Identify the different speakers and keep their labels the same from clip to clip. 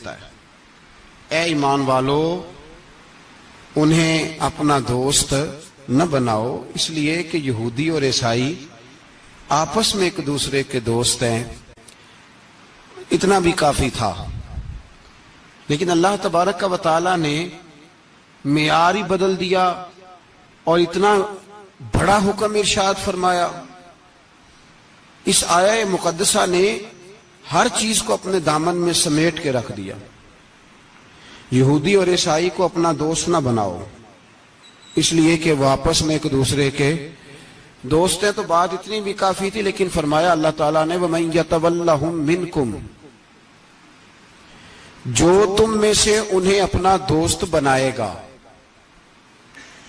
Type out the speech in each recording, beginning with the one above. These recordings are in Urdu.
Speaker 1: دیتا ہے، اے ایمان والو انہیں اپنا دوست نہ بناؤ، اس لیے کہ یہودی اور عیسائی آپس میں ایک دوسرے کے دوست ہیں۔ اتنا بھی کافی تھا، لیکن اللہ تبارک و تعالی نے معیار ہی بدل دیا اور اتنا بڑا حکم ارشاد فرمایا۔ اس آیہ مقدسہ نے ہر چیز کو اپنے دامن میں سمیٹ کے رکھ دیا۔ یہودی اور عیسائی کو اپنا دوست نہ بناؤ، اس لیے کہ وہ آپس میں ایک دوسرے کے دوست ہیں۔ تو بات اتنی بھی کافی تھی، لیکن فرمایا اللہ تعالیٰ نے وَمَن يَتَوَلَّهُم مِّنكُمْ، جو تم میں سے انہیں اپنا دوست بنائے گا۔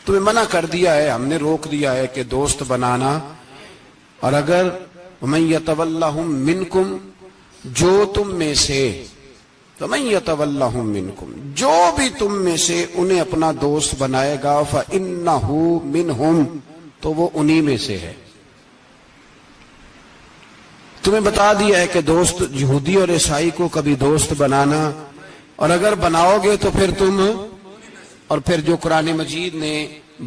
Speaker 1: تمہیں منع کر دیا ہے، ہم نے روک دیا ہے کہ دوست بنانا، اور اگر وَمَن يَتَوَلَّهُم مِّنكُمْ، جو تم میں سے، وَمَن يَتَوَلَّهُم مِّنكُمْ، جو بھی تم میں سے انہیں اپنا دوست بنائے گا فَإِنَّهُ مِنْهُمْ، تو وہ انہی میں سے ہے۔ تمہیں بتا دیا ہے کہ دوست یہودی اور عیسائی کو کبھی دوست بنانا، اور اگر بناؤ گے تو پھر تم، اور پھر جو قرآن مجید نے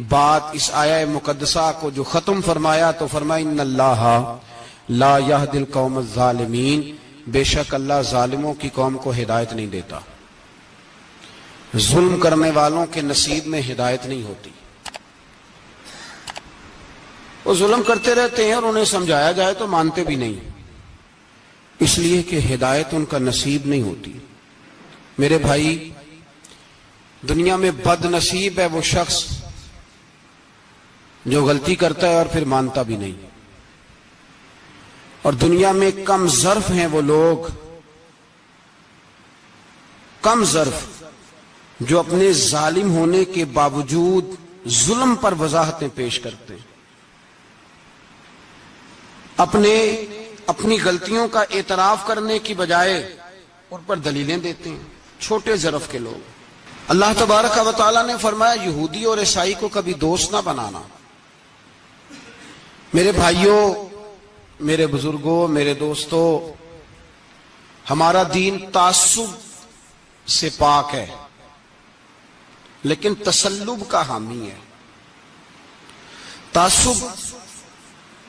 Speaker 1: بات اس آیہ مقدسہ کو جو ختم فرمایا تو فرمایا ان اللہ لا یہدی القوم الظالمین، بے شک اللہ ظالموں کی قوم کو ہدایت نہیں دیتا۔ ظلم کرنے والوں کے نصیب میں ہدایت نہیں ہوتی، وہ ظلم کرتے رہتے ہیں اور انہیں سمجھایا جائے تو مانتے بھی نہیں، اس لیے کہ ہدایت ان کا نصیب نہیں ہوتی۔ میرے بھائی، دنیا میں بد نصیب ہے وہ شخص جو غلطی کرتا ہے اور پھر مانتا بھی نہیں، اور دنیا میں کم ظرف ہیں وہ لوگ، کم ظرف جو اپنے ظالم ہونے کے باوجود ظلم پر وضاحتیں پیش کرتے ہیں، اپنی غلطیوں کا اعتراف کرنے کی بجائے ان پر دلیلیں دیتے ہیں، چھوٹے ظرف کے لوگ۔ اللہ تبارک و تعالیٰ نے فرمایا یہودی اور عیسائی کو کبھی دوست نہ بنانا۔ میرے بھائیوں، میرے بزرگوں، میرے دوستوں، ہمارا دین تعصب سے پاک ہے، لیکن تسلب کا حامی ہے۔ تعصب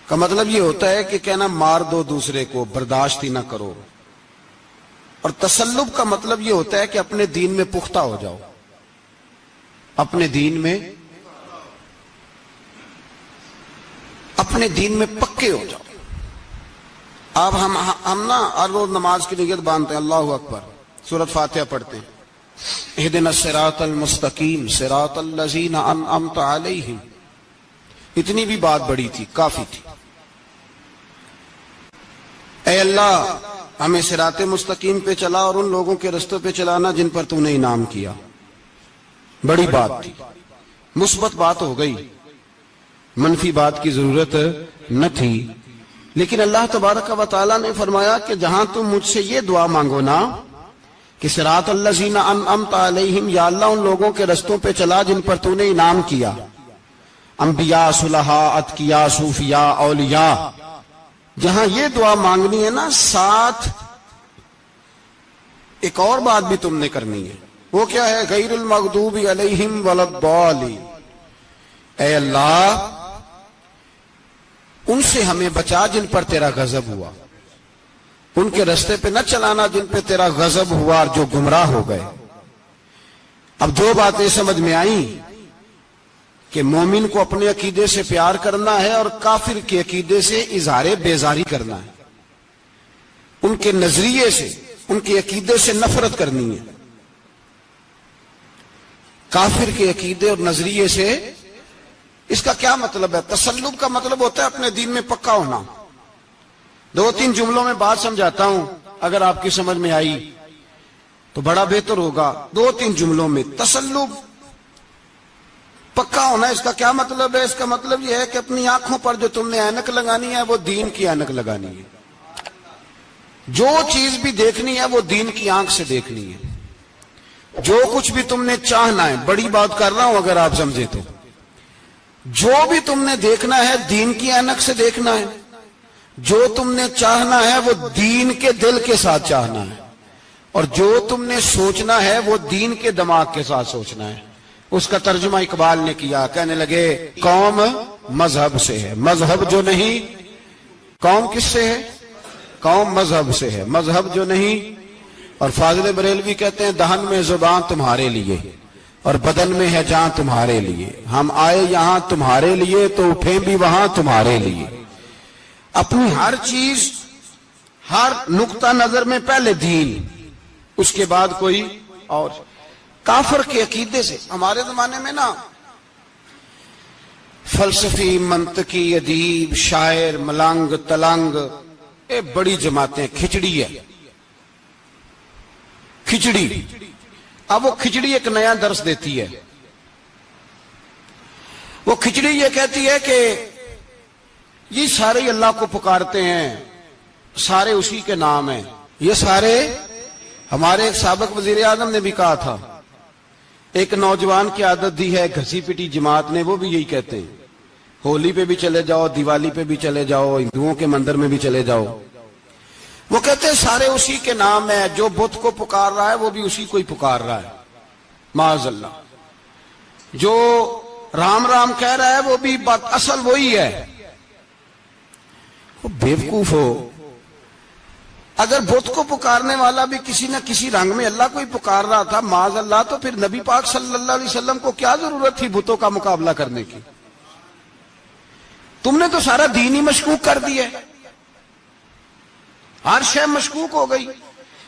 Speaker 1: کا مطلب یہ ہوتا ہے کہ کہنا مار دو دوسرے کو، برداشت ہی نہ کرو، اور تسلب کا مطلب یہ ہوتا ہے کہ اپنے دین میں پختہ ہو جاؤ، اپنے دین میں پکے ہو جاؤ۔ اب ہم نا ہر روز نماز کی نیت باندھتے ہیں، اللہ اکبر، سورۃ فاتحہ پڑھتے ہیں، اہدنا الصراط المستقیم صراط الذین انعمت علیہم، اتنی بھی بات بڑی تھی، کافی تھی۔ اے اللہ ہمیں صراط مستقیم پہ چلا اور ان لوگوں کے رستوں پہ چلانا جن پر تو نے انعام کیا، بڑی بات تھی، مثبت بات ہو گئی، منفی بات کی ضرورت نہ تھی۔ لیکن اللہ تبارک و تعالیٰ نے فرمایا کہ جہاں تم مجھ سے یہ دعا مانگو نا کہ صراط الذین انعمت علیہم، یا اللہ ان لوگوں کے رستوں پہ چلا جن پر تو نے انعام کیا، انبیاء، صلحاء، اتقیاء، صوفیاء، اولیاء، جہاں یہ دعا مانگنی ہے نا، ساتھ ایک اور بات بھی تم نے کرنی ہے۔ وہ کیا ہے؟ غیر المغضوب علیہم ولا الضالین، اے اللہ ان سے ہمیں بچا جن پر تیرا غضب ہوا، ان کے رستے پہ نہ چلانا جن پہ تیرا غضب ہوا اور جو گمراہ ہو گئے۔ اب دو باتیں سمجھ میں آئیں کہ مومن کو اپنے عقیدے سے پیار کرنا ہے اور کافر کے عقیدے سے اظہار بیزاری کرنا ہے، ان کے نظریے سے، ان کے عقیدے سے نفرت کرنی ہے۔ کافر کے عقیدے اور نظریے سے، اس کا کیا مطلب ہے؟ تسلب کا مطلب ہوتا ہے اپنے دین میں پکا ہونا۔ دو تین جملوں میں بات سمجھاتا ہوں، اگر آپ کی سمجھ میں آئی تو بڑا بہتر ہوگا۔ دو تین جملوں میں تسلب، پکا ہونا، اس کا کیا مطلب ہے؟ اس کا مطلب یہ ہے کہ اپنی آنکھوں پر جو تم نے اینک لگانی ہے وہ دین کی اینک لگانی ہے، جو چیز بھی دیکھنی ہے وہ دین کی آنکھ سے دیکھنی ہے، جو کچھ بھی تم نے چاہنا ہے، بڑی بات کر رہا ہوں اگر آپ سمجھے تو، جو بھی تم نے دیکھنا ہے دین کی اینک سے دیکھنا ہے، جو تم نے چاہنا ہے وہ دین کے دل کے ساتھ چاہنا ہے، اور جو تم نے سوچنا ہے وہ دین کے دماغ کے ساتھ سوچنا ہے۔ اس کا ترجمہ اقبال نے کیا، کہنے لگے قوم مذہب سے ہے، مذہب جو نہیں، قوم کس سے ہے؟ قوم مذہب سے ہے، مذہب جو نہیں۔ اور فاضل بریلوی کہتے ہیں دہن میں زبان تمہارے لیے اور بدن میں ہے جان تمہارے لیے، ہم آئے یہاں تمہارے لیے تو اٹھیں بھی وہاں تمہارے لیے۔ اپنی ہر چیز، ہر نقطہ نظر میں پہلے دین، اس کے بعد کوئی اور۔ کافر کے عقیدے سے ہمارے زمانے میں نا فلسفی، منطقی، ادیب، شاعر، ملنگ، تلنگ، یہ بڑی جماعتیں، کھچڑی ہے، کھچڑی۔ اب وہ کھچڑی ایک نیا درس دیتی ہے۔ وہ کھچڑی یہ کہتی ہے کہ یہ سارے اللہ کو پکارتے ہیں، سارے اسی کے نام ہیں، یہ سارے۔ ہمارے ایک سابق وزیر اعظم نے بھی کہا تھا، ایک نوجوان کی عادت دی ہے گھسی پٹی جماعت نے، وہ بھی یہی کہتے ہیں، ہولی پہ بھی چلے جاؤ، دیوالی پہ بھی چلے جاؤ، ہندوؤں کے مندر میں بھی چلے جاؤ، وہ کہتے ہیں سارے اسی کے نام ہے، جو بت کو پکار رہا ہے وہ بھی اسی کو ہی پکار رہا ہے، معاذ اللہ۔ جو رام رام کہہ رہا ہے وہ بھی بات اصل وہی ہے۔ وہ بیوقوف ہو، اگر بت کو پکارنے والا بھی کسی نہ کسی رنگ میں اللہ کو ہی پکار رہا تھا معاذ اللہ، تو پھر نبی پاک صلی اللہ علیہ وسلم کو کیا ضرورت تھی بتوں کا مقابلہ کرنے کی؟ تم نے تو سارا دین ہی مشکوک کر دیا، ہر شے مشکوک ہو گئی۔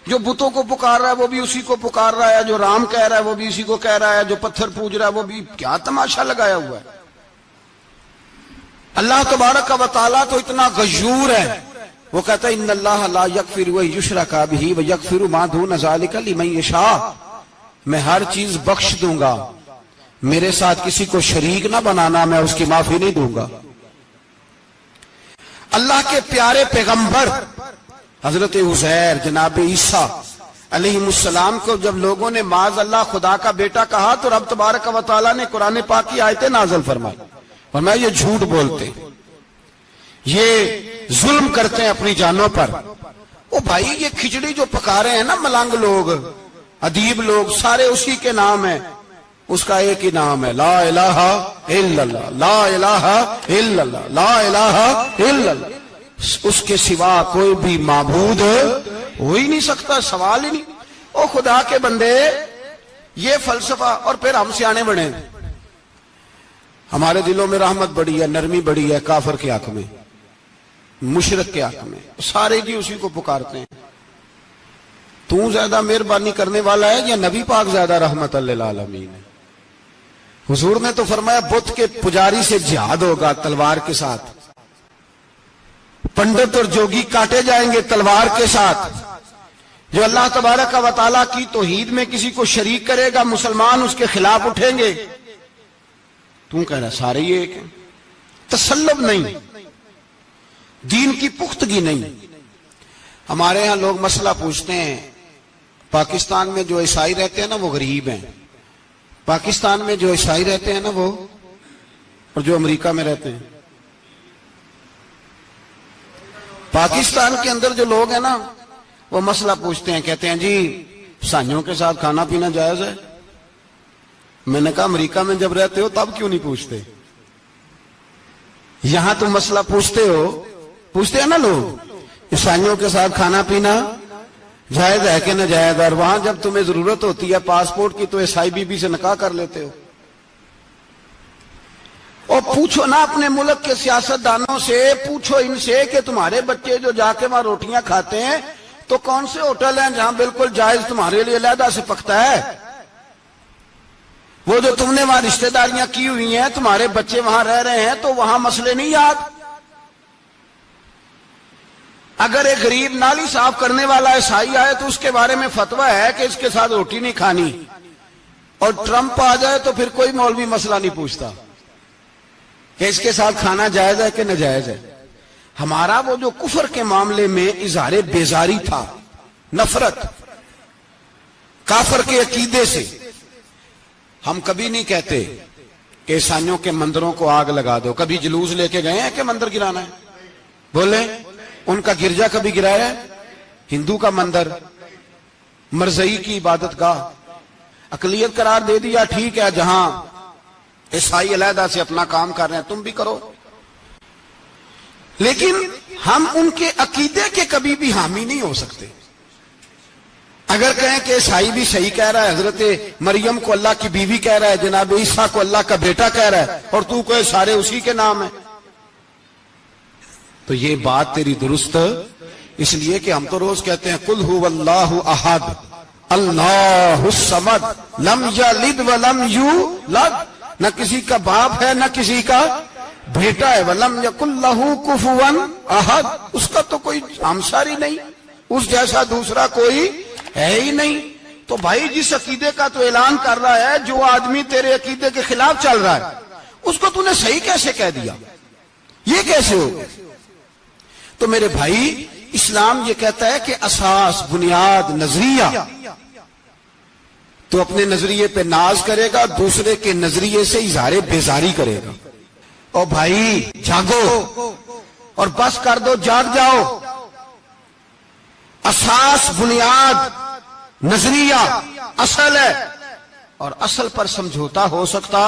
Speaker 1: جو بتوں کو پکار رہا ہے وہ بھی اسی کو پکار رہا ہے، جو رام کہہ رہا ہے وہ بھی اسی کو کہہ رہا ہے، جو پتھر پوج رہا ہے وہ بھی، کیا تماشا لگایا ہوا ہے۔ اللہ تبارک و تعالیٰ تو اتنا غیور ہے، وہ کہتا ہے ان اللہ لا یغفر یشرک بہ ویغفر ما دون ذلک لمن یشاء، میں ہر چیز بخش دوں گا، میرے ساتھ کسی کو شریک نہ بنانا، میں اس کی معافی نہیں دوں گا۔ اللہ کے پیارے پیغمبر حضرت عزیر، جناب عیسیٰ علیہ السلام کو جب لوگوں نے معاذ اللہ خدا کا بیٹا کہا تو رب تبارک و تعالیٰ نے قرآن پاک کی آیتیں نازل فرمائی، فرمایا یہ جھوٹ بولتے، یہ ظلم کرتے ہیں اپنی جانوں پر۔ او بھائی یہ کھچڑی جو پکا رہے ہیں نا ملنگ لوگ، ادیب لوگ، سارے اسی کے نام ہیں، اس کا ایک ہی نام ہے، لا الہ الا اللہ، لا الہ الا اللہ، لا الہ الا اللہ۔ اس کے سوا کوئی بھی معبود ہو ہی نہیں سکتا، سوال ہی نہیں۔ او خدا کے بندے، یہ فلسفہ، اور پھر ہم سیانے بڑے، ہمارے دلوں میں رحمت بڑی ہے، نرمی بڑی ہے کافر کے حق میں، مشرک کے حق میں، سارے جی اسی کو پکارتے ہیں۔ تو زیادہ مہربانی کرنے والا ہے یا نبی پاک زیادہ رحمت للعالمین ہے؟ حضور نے تو فرمایا بت کے پجاری سے جہاد ہوگا تلوار کے ساتھ، پنڈت اور جوگی کاٹے جائیں گے تلوار کے ساتھ، جو اللہ تبارک و تعالیٰ کی توحید میں کسی کو شریک کرے گا مسلمان اس کے خلاف اٹھیں گے۔ تو کہہ رہا سارے یہ ایک ہیں، تسلب نہیں، دین کی پختگی نہیں۔ ہمارے ہاں لوگ مسئلہ پوچھتے ہیں، پاکستان میں جو عیسائی رہتے ہیں نا وہ غریب ہیں، پاکستان میں جو عیسائی رہتے ہیں نا وہ، اور جو امریکہ میں رہتے ہیں، پاکستان کے اندر جو لوگ ہیں نا وہ مسئلہ پوچھتے ہیں، کہتے ہیں جی عیسائیوں کے ساتھ کھانا پینا جائز ہے۔ میں نے کہا امریکہ میں جب رہتے ہو تب کیوں نہیں پوچھتے؟ یہاں تم مسئلہ پوچھتے ہیں نا لوگ، عیسائیوں کے ساتھ کھانا پینا جائز ہے کہ ناجائز، اور وہاں جب تمہیں ضرورت ہوتی ہے پاسپورٹ کی تو عیسائی بی بی سے نکاح کر لیتے ہو۔ اور پوچھو نا اپنے ملک کے سیاستدانوں سے، پوچھو ان سے کہ تمہارے بچے جو جا کے وہاں روٹیاں کھاتے ہیں تو کون سے ہوٹل ہیں جہاں بالکل جائز تمہارے لیے علیحدہ سے پکتا ہے؟ وہ جو تم نے وہاں رشتہ داریاں کی ہوئی ہیں، تمہارے بچے وہاں رہ رہے ہیں تو وہاں مسئلے نہیں یاد؟ اگر ایک غریب نالی صاف کرنے والا عیسائی آئے تو اس کے بارے میں فتویٰ ہے کہ اس کے ساتھ روٹی نہیں کھانی، اور ٹرمپ آ جائے تو پھر کوئی مولوی مسئلہ نہیں پوچھتا کہ اس کے ساتھ کھانا جائز ہے کہ ناجائز ہے۔ ہمارا وہ جو کفر کے معاملے میں اظہار بیزاری تھا، نفرت کافر کے عقیدے سے، ہم کبھی نہیں کہتے کہ عیسائیوں کے مندروں کو آگ لگا دو۔ کبھی جلوس لے کے گئے ہیں کہ مندر گرانا ہے؟ بولے ان کا گرجا کبھی گرایا ہے؟ ہندو کا مندر، مرزئی کی عبادت گاہ اقلیت قرار دے دیا، ٹھیک ہے، جہاں عیسائی علیحدہ سے اپنا کام کر رہے ہیں تم بھی کرو، لیکن ہم ان کے عقیدے کے کبھی بھی حامی نہیں ہو سکتے۔ اگر کہیں کہ عیسائی بھی صحیح کہہ رہا ہے، حضرت مریم کو اللہ کی بیوی کہہ رہا ہے، جناب عیسیٰ کو اللہ کا بیٹا کہہ رہا ہے، اور تو کوئی سارے اسی کے نام ہیں، تو یہ بات تیری درست، اس لیے کہ ہم تو روز کہتے ہیں قل هو اللہ احد اللہ الصمد لم یلد ولم یولد، نہ کسی کا باپ ہے نہ کسی کا بیٹا ہے، ولم یکن لہ کفوا احد، اس کا تو کوئی ہمسر ہی نہیں، اس جیسا دوسرا کوئی ہے ہی نہیں۔ تو بھائی جس عقیدے کا تو اعلان کر رہا ہے، جو آدمی تیرے عقیدے کے خلاف چل رہا ہے، اس کو تو نے صحیح کیسے کہہ دیا؟ یہ کیسے ہو؟ تو میرے بھائی اسلام یہ کہتا ہے کہ اساس، بنیاد، نظریہ، تو اپنے نظریے پہ ناز کرے گا، دوسرے کے نظریے سے اظہار بیزاری کرے گا۔ اور بھائی جاگو اور بس کر دو، جاگ جاؤ۔ اساس، بنیاد، نظریہ اصل ہے، اور اصل پر سمجھوتا ہو سکتا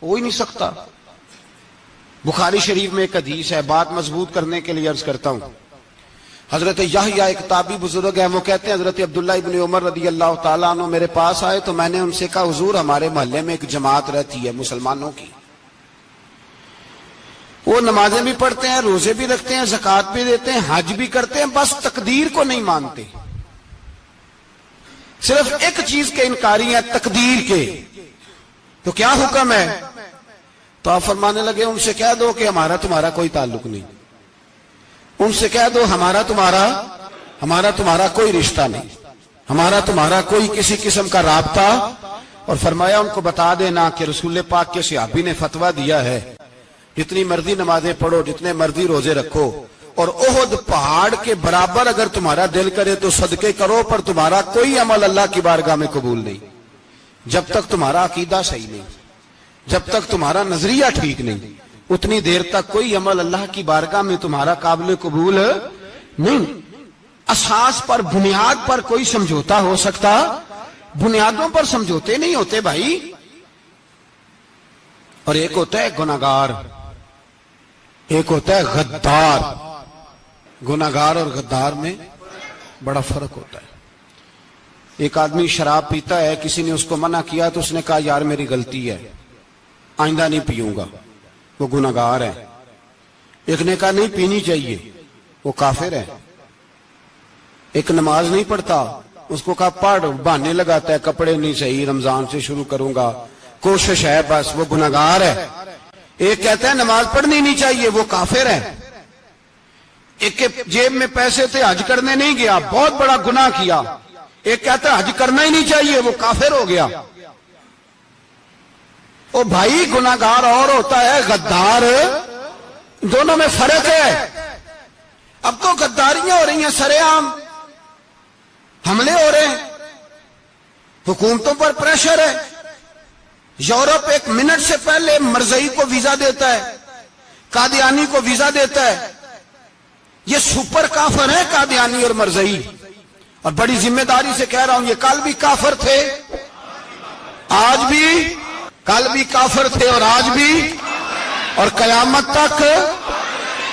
Speaker 1: ہو ہی نہیں سکتا۔ بخاری شریف میں ایک حدیث ہے، بات مضبوط کرنے کے لیے عرض کرتا ہوں۔ حضرت یحییٰ ایک تابعی بزرگ ہیں، وہ کہتے ہیں حضرت عبداللہ ابن عمر رضی اللہ تعالیٰ عنہ میرے پاس آئے تو میں نے ان سے کہا حضور ہمارے محلے میں ایک جماعت رہتی ہے مسلمانوں کی، وہ نمازیں بھی پڑھتے ہیں، روزے بھی رکھتے ہیں، زکوٰۃ بھی دیتے ہیں، حج بھی کرتے ہیں، بس تقدیر کو نہیں مانتے، صرف ایک چیز کے انکاری ہیں، تقدیر کے۔ تو کیا حکم ہے؟ تو آپ فرمانے لگے ان سے کہہ دو کہ ہمارا تمہارا کوئی تعلق نہیں، ان سے کہہ دو ہمارا تمہارا کوئی رشتہ نہیں، ہمارا تمہارا کوئی کسی قسم کا رابطہ۔ اور فرمایا ان کو بتا دینا کہ رسول پاک کے صحابی نے فتویٰ دیا ہے جتنی مرضی نمازیں پڑھو، جتنے مرضی روزے رکھو، اور احد پہاڑ کے برابر اگر تمہارا دل کرے تو صدقے کرو، پر تمہارا کوئی عمل اللہ کی بارگاہ میں قبول نہیں جب تک تمہارا عقیدہ صحیح نہیں، جب تک تمہارا نظریہ ٹھیک نہیں، اتنی دیر تک کوئی عمل اللہ کی بارگاہ میں تمہارا قابل قبول نہیں۔ اساس پر، بنیاد پر کوئی سمجھوتا ہو سکتا، بنیادوں پر سمجھوتے نہیں ہوتے بھائی۔ اور ایک ہوتا ہے گناہگار، ایک ہوتا ہے غدار۔ گناہگار اور غدار میں بڑا فرق ہوتا ہے۔ ایک آدمی شراب پیتا ہے، کسی نے اس کو منع کیا تو اس نے کہا یار میری غلطی ہے، آئندہ نہیں پیوں گا، وہ گناہگار ہے۔ ایک نے کہا نہیں پینی چاہیے، وہ کافر ہے۔ ایک نماز نہیں پڑھتا، اس کو کہا پڑھ، بہانے لگاتا ہے کپڑے نہیں صحیح، رمضان سے شروع کروں گا، کوشش ہے بس، وہ گناہگار ہے۔ ایک کہتا ہے نماز پڑھنی نہیں چاہیے، وہ کافر ہے۔ ایک کے جیب میں پیسے تھے، حج کرنے نہیں گیا، بہت بڑا گناہ کیا۔ ایک کہتا ہے حج کرنا ہی نہیں چاہیے، وہ کافر ہو گیا۔ او بھائی گناہگار اور ہوتا ہے غدار، دونوں میں فرق ہے۔ اب تو غداریاں ہو رہی ہیں سرے عام، حملے ہو رہے ہیں، حکومتوں پر پریشر ہے۔ یورپ ایک منٹ سے پہلے مرزئی کو ویزا دیتا ہے، قادیانی کو ویزا دیتا ہے۔ یہ سپر کافر ہیں قادیانی اور مرزئی، اور بڑی ذمہ داری سے کہہ رہا ہوں، یہ کل بھی کافر تھے، آج بھی، کل بھی کافر تھے اور آج بھی، اور قیامت تک۔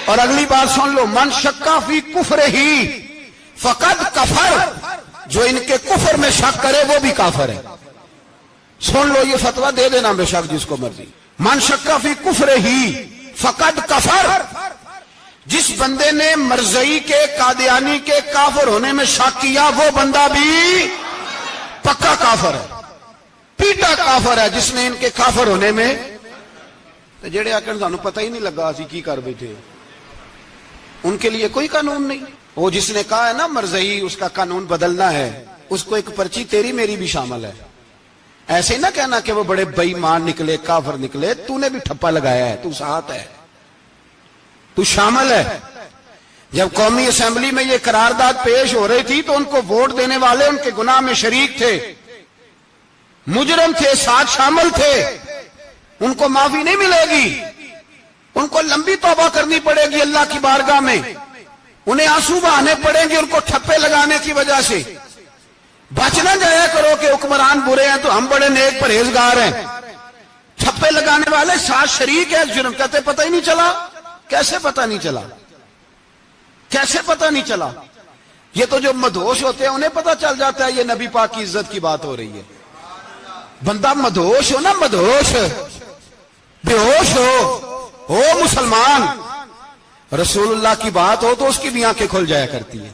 Speaker 1: اور اگلی بات سن لو، من شکا فی کفر ہی فقد کفر، جو ان کے کفر میں شک کرے وہ بھی کافر ہے۔ سن لو یہ فتویٰ دے دینا بے شک جس کو مرضی۔ من شکا فی کفر ہی فقد کفر، جس بندے نے مرزئی کے، قادیانی کے کافر ہونے میں شک کیا، وہ بندہ بھی پکا کافر ہے، پیٹا کافر ہے، جس نے ان کے کافر ہونے میں۔ تو جڑے آکر سانو پتہ ہی نہیں لگا اسی کی کر بیٹھے، ان کے لیے کوئی قانون نہیں۔ وہ جس نے کہا ہے نا مرزئی اس کا قانون بدلنا ہے، اس کو ایک پرچی تیری میری بھی شامل ہے۔ ایسے نہ کہنا کہ وہ بڑے بے ایمان نکلے، کافر نکلے، تو نے بھی ٹھپا لگایا ہے، تو ساتھ ہے، تو شامل ہے۔ جب قومی اسمبلی میں یہ قرارداد پیش ہو رہی تھی تو ان کو ووٹ دینے والے ان کے گناہ میں شریک تھے، مجرم تھے، ساتھ شامل تھے، ان کو معافی نہیں ملے گی، ان کو لمبی توبہ کرنی پڑے گی اللہ کی بارگاہ میں، انہیں آنسو بہانے پڑیں گے ان کو ٹھپے لگانے کی وجہ سے۔ بچ نہ جایا کرو کہ حکمران برے ہیں تو ہم بڑے نیک پرہیزگار ہیں، چھپے لگانے والے ساتھ شریک ہے جرم، کہتے پتہ ہی نہیں چلا۔ کیسے پتہ نہیں چلا؟ کیسے پتہ نہیں چلا؟ یہ تو جو مدہوش ہوتے ہیں انہیں پتہ چل جاتا ہے یہ نبی پاک کی عزت کی بات ہو رہی ہے۔ بندہ مدہوش ہو نا، مدہوش، بے ہوش ہو مسلمان، رسول اللہ کی بات ہو تو اس کی بھی آنکھیں کھل جایا کرتی ہیں،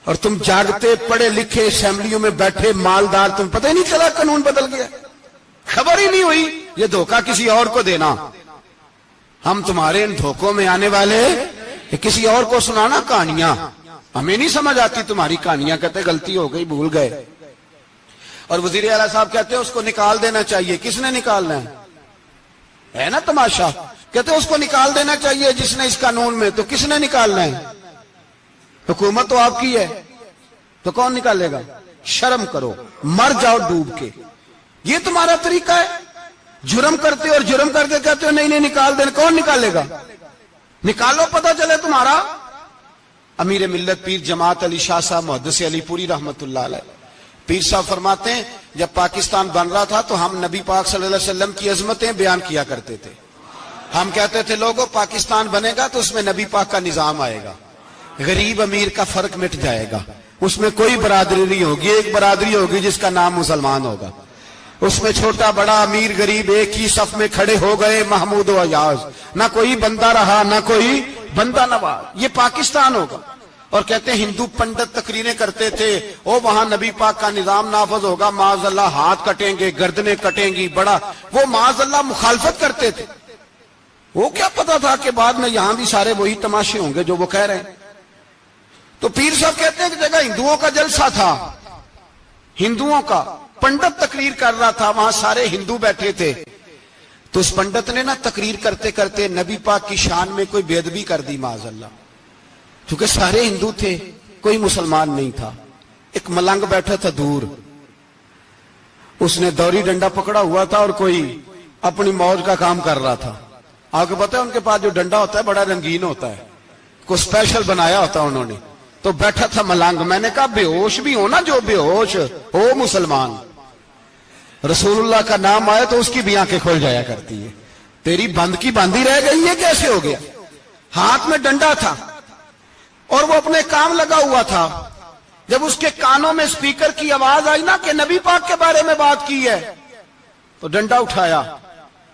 Speaker 1: اور تم جاگتے پڑھے لکھے اسمبلیوں میں بیٹھے مالدار، تم پتہ ہی نہیں چلا قانون بدل گیا، خبر ہی نہیں ہوئی۔ یہ دھوکہ کسی اور کو دینا، ہم تمہارے ان دھوکوں میں آنے والے کہ کسی اور کو سنانا کہانیاں، ہمیں نہیں سمجھ آتی تمہاری کہانیاں، کہتے غلطی ہو گئی بھول گئے۔ اور وزیر اعلیٰ صاحب کہتے ہیں اس کو نکال دینا چاہیے، کس نے نکالنا ہے نا تماشا، کہتے ہیں اس کو نکال دینا چاہیے جس نے اس قانون میں، تو کس نے نکالنا ہے؟ حکومت تو آپ کی ہے، تو کون نکالے گا؟ شرم کرو، مر جاؤ ڈوب کے۔ یہ تمہارا طریقہ ہے؟ جرم کرتے اور جرم کرتے کہتے ہو نہیں نکال دینا، کون نکالے گا؟ نکالو پتہ چلے تمہارا۔ امیر ملت پیر جماعت علی شاہ صاحب محدث علی پوری رحمت اللہ علیہ، پیر صاحب فرماتے ہیں جب پاکستان بن رہا تھا تو ہم نبی پاک صلی اللہ علیہ وسلم کی عظمتیں بیان کیا کرتے تھے۔ ہم کہتے تھے لوگوں پاکستان بنے گا تو اس میں نبی پاک کا نظام آئے گا، غریب امیر کا فرق مٹ جائے گا، اس میں کوئی برادری نہیں ہوگی، ایک برادری ہوگی جس کا نام مسلمان ہوگا، اس میں چھوٹا بڑا امیر غریب ایک ہی صف میں کھڑے ہو گئے، محمود و ایاز، نہ کوئی بندہ رہا نہ کوئی بندہ نواز، یہ پاکستان ہوگا۔ اور کہتے ہیں ہندو پنڈت تقریریں کرتے تھے او وہاں نبی پاک کا نظام نافذ ہوگا، معاذ اللہ ہاتھ کٹیں گے، گردنیں کٹیں گی، بڑا وہ معاذ اللہ مخالفت کرتے تھے۔ وہ کیا پتا تھا کہ بعد میں یہاں بھی سارے وہی تماشے ہوں گے جو وہ کہہ رہے ہیں۔ تو پیر صاحب کہتے ہیں کہ جگہ ہندوؤں کا جلسہ تھا، ہندوؤں کا پنڈت تقریر کر رہا تھا، وہاں سارے ہندو بیٹھے تھے، تو اس پنڈت نے نا تقریر کرتے کرتے نبی پاک کی شان میں کوئی بے ادبی کر دی معاذ اللہ، کیونکہ سارے ہندو تھے کوئی مسلمان نہیں تھا۔ ایک ملنگ بیٹھا تھا دور، اس نے دوری ڈنڈا پکڑا ہوا تھا اور کوئی اپنی موج کا کام کر رہا تھا۔ آپ کو پتا ہے ان کے پاس جو ڈنڈا ہوتا ہے بڑا رنگین ہوتا ہے، کوئی اسپیشل بنایا ہوتا ہے انہوں نے، تو بیٹھا تھا ملنگ۔ میں نے کہا بے ہوش بھی ہو نا، جو بے ہوش ہو مسلمان، رسول اللہ کا نام آئے تو اس کی بھی آنکھیں کھل جایا کرتی ہے، تیری بند کی باندھی رہ گئی ہے، کیسے ہو گیا؟ ہاتھ میں ڈنڈا تھا اور وہ اپنے کام لگا ہوا تھا۔ جب اس کے کانوں میں سپیکر کی آواز آئی نا کہ نبی پاک کے بارے میں بات کی ہے، تو ڈنڈا اٹھایا،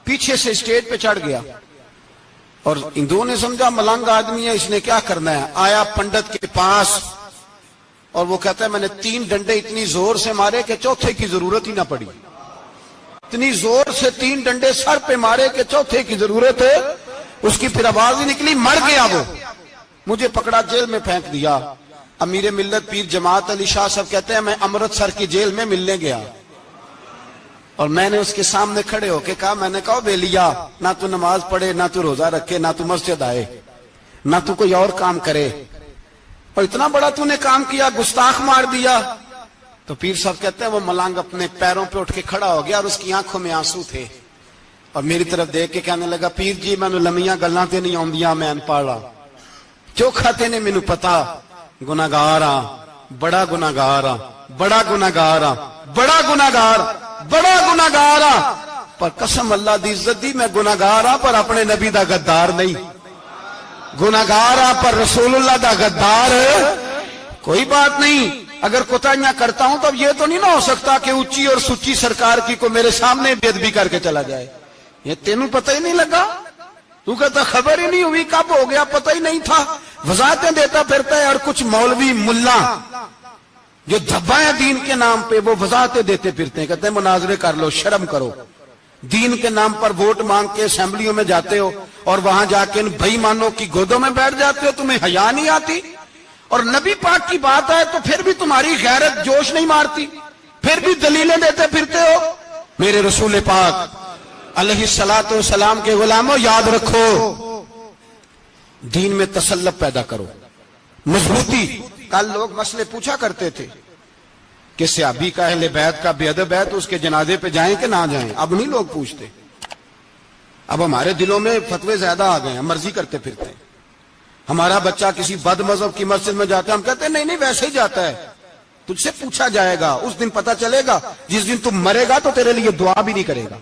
Speaker 1: پیچھے سے اسٹیج پہ چڑھ گیا، اور ہندوؤں نے سمجھا ملنگ آدمی ہے، اس نے کیا کرنا ہے۔ آیا پنڈت کے پاس اور وہ کہتا ہے میں نے 3 ڈنڈے اتنی زور سے مارے کہ چوتھے کی ضرورت ہی نہ پڑی، اتنی زور سے 3 ڈنڈے سر پہ مارے کہ چوتھے کی ضرورت ہے اس کی پھر آواز ہی نکلی، مر گیا وہ، مجھے پکڑا جیل میں پھینک دیا۔ امیر ملت پیر جماعت علی شاہ صاحب کہتے ہیں میں امرتسر کی جیل میں ملنے گیا اور میں نے اس کے سامنے کھڑے ہو کے کہا، میں نے کہا بے لیا، نہ تو نماز پڑھے، نہ تو روزہ رکھے، نہ تو مسجد آئے، نہ تو کوئی اور کام کرے، اور اتنا بڑا تو نے کام کیا، گستاخ مار دیا۔ تو پیر صاحب کہتے ہیں وہ ملنگ اپنے پیروں پہ اٹھ کے کھڑا ہو گیا اور اس کی آنکھوں میں آنسو تھے، اور میری طرف دیکھ کے کہنے لگا پیر جی میں لمیاں گلاں تے نہیں آندیاں، میں انپڑھ ہاں، چوکھا تے نے مینوں پتا گناہگار ہاں، بڑا گناہگار ہاں، بڑا گناہگار ہاں، بڑا گناہگار، بڑا گناہگار ہاں، پر قسم اللہ دی عزت دی میں گناہگار ہاں پر اپنے نبی دا غدار نہیں، گناہگار ہاں پر رسول اللہ دا غدار کوئی بات نہیں۔ اگر کوتاہیاں کرتا ہوں تو اب یہ تو نہیں نہ ہو سکتا کہ اونچی اور سچی سرکار کی کو میرے سامنے بے ادبی کر کے چلا جائے۔ یہ تینوں پتہ ہی نہیں لگا، تو کہتا خبر ہی نہیں ہوئی، کب ہو گیا پتہ ہی نہیں تھا، وضاحتیں دیتا پھرتا ہے۔ اور کچھ مولوی ملا جو دھبا ہے دین کے نام پہ وہ وضاحتیں دیتے پھرتے ہیں، کہتے ہیں مناظرے کر لو، شرم کرو، دین کے نام پر ووٹ مانگ کے اسمبلیوں میں جاتے ہو اور وہاں جا کے ان بے ایمانوں کی گودوں میں بیٹھ جاتے ہو، تمہیں حیا نہیں آتی؟ اور نبی پاک کی بات ہے تو پھر بھی تمہاری غیرت جوش نہیں مارتی، پھر بھی دلیلیں دیتے پھرتے ہو۔ میرے رسول پاک علیہ الصلوۃ والسلام کے غلاموں یاد رکھو، دین میں تسلط پیدا کرو، مضبوطی۔ کل لوگ مسئلے پوچھا کرتے تھے کہ صحابی کا اہل بیت کا بے ادب ہے تو اس کے جنازے پہ جائیں کہ نہ جائیں، اب نہیں لوگ پوچھتے، اب ہمارے دلوں میں فتوے زیادہ آ گئے ہیں، مرضی کرتے پھرتے ہیں۔ ہمارا بچہ کسی بد مذہب کی مسجد میں جاتا ہے ہم کہتے ہیں نہیں ویسے ہی جاتا ہے، تجھ سے پوچھا جائے گا، اس دن پتا چلے گا، جس دن تم مرے گا تو تیرے لیے دعا بھی نہیں کرے گا،